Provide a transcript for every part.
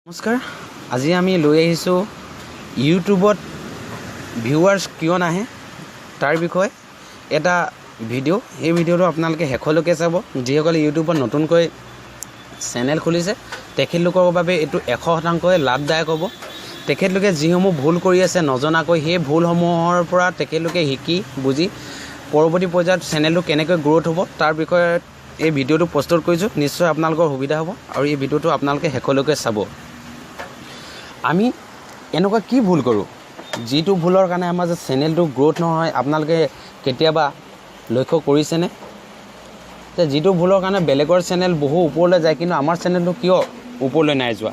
নমস্কাৰ, আজি আমি লৈ আহিছোঁ ইউটিউবত ভিউৱাৰ্ছ কিয় নাহে তাৰ বিষয়ে এটা ভিডিঅ'। এই ভিডিঅ'টো আপোনালোকে শেষলৈকে চাব। যিসকলে ইউটিউবত নতুনকৈ চেনেল খুলিছে তেখেতলোকৰ বাবে এইটো 100% লাভদায়ক হ'ব। তেখেতলোকে যিসমূহ ভুল কৰি আছে নজনাকৈ সেই ভুলসমূহৰ পৰা তেখেতলোকে শিকি বুজি পৰৱৰ্তী পৰ্যায়ত চেনেলটো কেনেকৈ গ্ৰ'থ হ'ব তাৰ বিষয়ে এই ভিডিঅ'টো প্ৰস্তুত কৰিছোঁ। নিশ্চয় আপোনালোকৰ সুবিধা হ'ব আৰু এই ভিডিঅ'টো আপোনালোকে শেষলৈকে চাব। আমি এনেকুৱা কি ভুল কৰোঁ যিটো ভুলৰ কাৰণে আমাৰ যে চেনেলটো গ্ৰ'থ নহয়, আপোনালোকে কেতিয়াবা লক্ষ্য কৰিছেনে? যে যিটো ভুলৰ কাৰণে বেলেগৰ চেনেল বহু ওপৰলৈ যায় কিন্তু আমাৰ চেনেলটো কিয় ওপৰলৈ নাই যোৱা?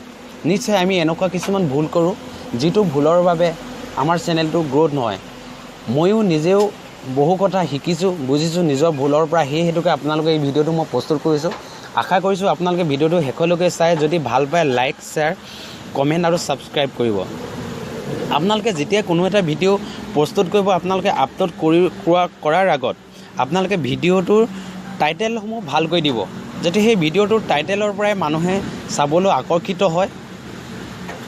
নিশ্চয় আমি এনেকুৱা কিছুমান ভুল কৰোঁ যিটো ভুলৰ বাবে আমাৰ চেনেলটো গ্ৰ'থ নহয়। ময়ো নিজেও বহু কথা শিকিছোঁ, বুজিছোঁ নিজৰ ভুলৰ পৰা। সেইহেতুকে আপোনালোকে এই ভিডিঅ'টো মই প্ৰস্তুত কৰিছোঁ। আশা কৰিছোঁ আপোনালোকে ভিডিঅ'টো শেষলৈকে চাই যদি ভাল পায় লাইক, শ্বেয়াৰ, কমেণ্ট আৰু ছাবস্ক্ৰাইব কৰিব। আপোনালোকে যেতিয়া কোনো এটা ভিডিঅ' প্ৰস্তুত কৰিব আপোনালোকে আপলোড কৰাৰ আগত আপোনালোকে ভিডিঅ'টোৰ টাইটেলসমূহ ভালকৈ দিব, যাতে সেই ভিডিঅ'টোৰ টাইটেলৰ পৰাই মানুহে চাবলৈ আকৰ্ষিত হয়।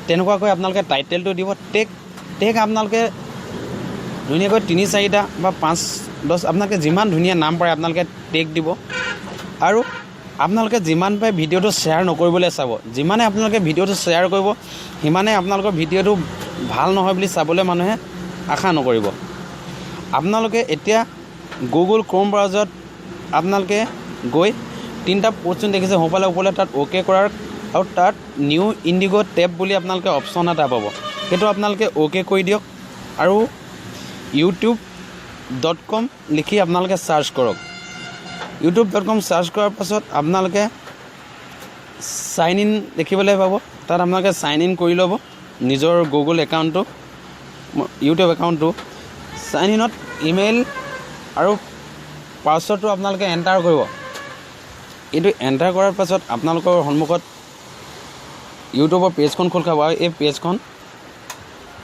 তেনেকুৱাকৈ আপোনালোকে টাইটেলটো দিব। টেগ আপোনালোকে ধুনীয়াকৈ 3-4টা বা 5-10 আপোনালোকে যিমান ধুনীয়া নাম পাৰে আপোনালোকে টেগ দিব। আৰু আপোনালোকে যিমান পাৰে ভিডিঅ'টো শ্বেয়াৰ নকৰিবলৈ চাব। যিমানে আপোনালোকে ভিডিঅ'টো শ্বেয়াৰ কৰিব সিমানে আপোনালোকৰ ভিডিঅ'টো ভাল নহয় বুলি চাবলৈ মানুহে আশা নকৰিব। আপোনালোকে এতিয়া গুগল ক্ৰ'ম ব্ৰাউজাৰত আপোনালোকে গৈ 3টা অপশ্যন দেখিছে সোঁফালে ওপৰলৈ, তাত অ'কে কৰাৰ আৰু তাত নিউ ইণ্ডিগ' টেব বুলি আপোনালোকে অপশ্যন এটা পাব। সেইটো আপোনালোকে অ'কে কৰি দিয়ক আৰু youtube.com লিখি আপোনালোকে ছাৰ্চ কৰক। youtube.com ছাৰ্চ কৰাৰ পাছত আপোনালোকে চাইন ইন দেখিবলৈ পাব। তাত আপোনালোকে চাইন ইন কৰি ল'ব নিজৰ গুগল একাউণ্টটো, ইউটিউব একাউণ্টটো। চাইন ইনত ইমেইল আৰু পাছৱৰ্ডটো আপোনালোকে এণ্টাৰ কৰিব। এইটো এণ্টাৰ কৰাৰ পাছত আপোনালোকৰ সন্মুখত ইউটিউবৰ পেজখন খোল খাব। আৰু এই পেজখন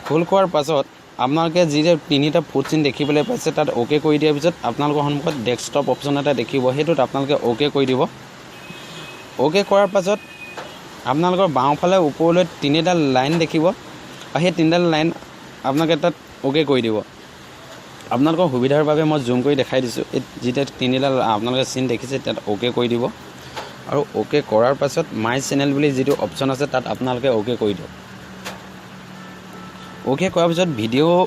খোল খোৱাৰ পাছত আপোনালোকে যি যে 3টা ফুট চিন দেখিবলৈ পাইছে তাত অ'কে কৰি দিয়াৰ পিছত আপোনালোকৰ সন্মুখত ডেস্কটপ অপশ্যন এটা দেখিব। সেইটোত আপোনালোকে অ'কে কৰি দিব। অ'কে কৰাৰ পাছত আপোনালোকৰ বাওঁফালে ওপৰলৈ 3ডাল লাইন দেখিব আৰু সেই 3ডাল লাইন আপোনালোকে তাত অ'কে কৰি দিব। আপোনালোকৰ সুবিধাৰ বাবে মই জুম কৰি দেখাই দিছোঁ। এই যেতিয়া 3ডাল আপোনালোকে চিন দেখিছে তাত অ'কে কৰি দিব। আৰু অ'কে কৰাৰ পাছত মাই চেনেল বুলি যিটো অপশ্যন আছে তাত আপোনালোকে অ'কে কৰি দিয়ক। অ'কে কৰাৰ পিছত ভিডিঅ'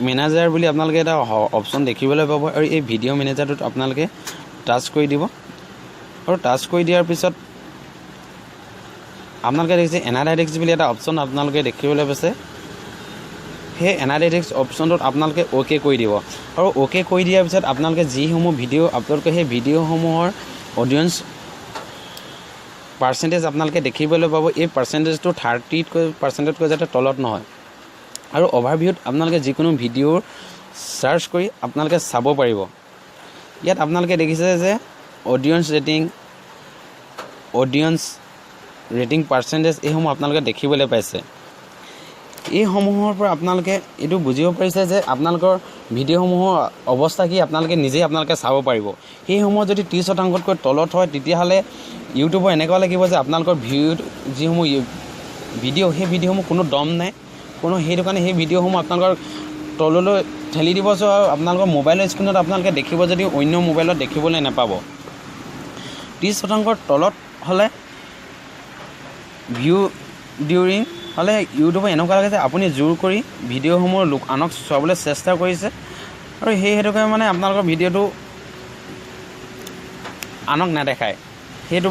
মেনেজাৰ বুলি আপোনালোকে এটা অপশ্যন দেখিবলৈ পাব আৰু এই ভিডিঅ' মেনেজাৰটোত আপোনালোকে টাচ কৰি দিব। আৰু টাচ কৰি দিয়াৰ পিছত আপোনালোকে দেখিছে এনালাইটিক্স বুলি এটা অপশ্যন আপোনালোকে দেখিবলৈ পাইছে। সেই এনালাইটিক্স অপশ্যনটোত আপোনালোকে অ'কে কৰি দিব। আৰু অ'কে কৰি দিয়াৰ পিছত আপোনালোকে যিসমূহ ভিডিঅ' আপলোড কৰে সেই ভিডিঅ'সমূহৰ অডিয়েঞ্চ পাৰ্চেণ্টেজ আপোনালোকে দেখিবলৈ পাব। এই পাৰ্চেণ্টেজটো 30% যাতে তলত নহয়। আৰু অভাৰভিউত আপোনালোকে যিকোনো ভিডিঅ'ৰ ছাৰ্চ কৰি আপোনালোকে চাব পাৰিব। ইয়াত আপোনালোকে দেখিছে যে অডিয়েঞ্চ ৰেটিং পাৰ্চেণ্টেজ এইসমূহ আপোনালোকে দেখিবলৈ পাইছে। এইসমূহৰ পৰা আপোনালোকে এইটো বুজিব পাৰিছে যে আপোনালোকৰ ভিডিঅ'সমূহৰ অৱস্থা কি আপোনালোকে নিজেই চাব পাৰিব। সেইসমূহ যদি 30%তকৈ তলত হয় তেতিয়াহ'লে ইউটিউবৰ এনেকুৱা লাগিব যে আপোনালোকৰ যিসমূহ ভিডিঅ' সেই ভিডিঅ'সমূহ কোনো দম নাই কোনো। সেইটো কাৰণে সেই ভিডিঅ'সমূহ আপোনালোকৰ তললৈ ঠেলি দিব। আৰু আপোনালোকৰ মোবাইলৰ স্ক্ৰীণত আপোনালোকে দেখিব যদিও অন্য মোবাইলত দেখিবলৈ নাপাব। 30%ৰ তলত হ'লে ভিউ ডিউৰিং হ'লে ইউটিউবৰ এনেকুৱা লাগে যে আপুনি জোৰ কৰি ভিডিঅ'সমূহ আনক চোৱাবলৈ চেষ্টা কৰিছে আৰু সেই হেতুকে আপোনালোকৰ ভিডিঅ'টো আনক নেদেখায়। সেইটো